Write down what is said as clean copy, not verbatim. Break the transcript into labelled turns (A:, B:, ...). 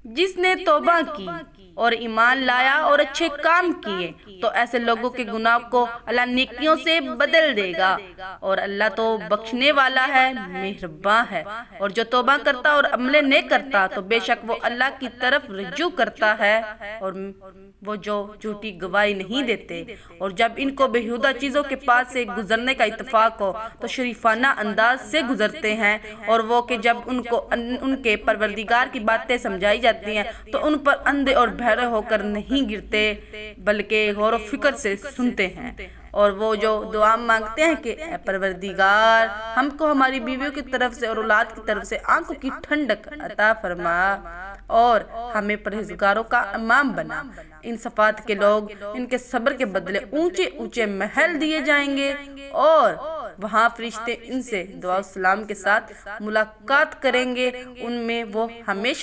A: جس نے توبہ کی اور ایمان لایا اور اچھے کام کیے تو ایسے لوگوں کے گناہ کو اللہ نیکیوں سے بدل دے گا، اور اللہ تو بخشنے والا ہے، مہرباں ہے۔ اور جو توبہ کرتا اور عمل نیک کرتا تو بے شک وہ اللہ کی طرف رجوع کرتا ہے، اور وہ جو جھوٹی گواہی نہیں دیتے۔ اور جب ان کو بیہودہ چیزوں کے پاس سے گزرنے کا اتفاق ہو تو شریفانہ انداز سے گزرتے ہیں، اور وہ کہ جب ان کو ان کے پروردگار کی باتیں سمجھائی جاتی ہیں تو ان پر اندھے اور بہرے ہو کر نہیں گرتے بلکہ غور و فکر سے سنتے ہیں۔ اور وہ جو دعا مانگتے ہیں کہ اے پروردگار ہم کو ہماری بیویوں کی طرف سے اور اولاد کی طرف سے آنکھوں کی ٹھنڈک عطا فرما اور ہمیں پرہیزگاروں کا امام بنا۔ ان صفات کے لوگ ان کے صبر کے بدلے اونچے اونچے محل دیے جائیں گے، اور وہاں فرشتے ان سے دعا و سلام کے ساتھ ملاقات کریں گے، ان میں وہ ہمیشہ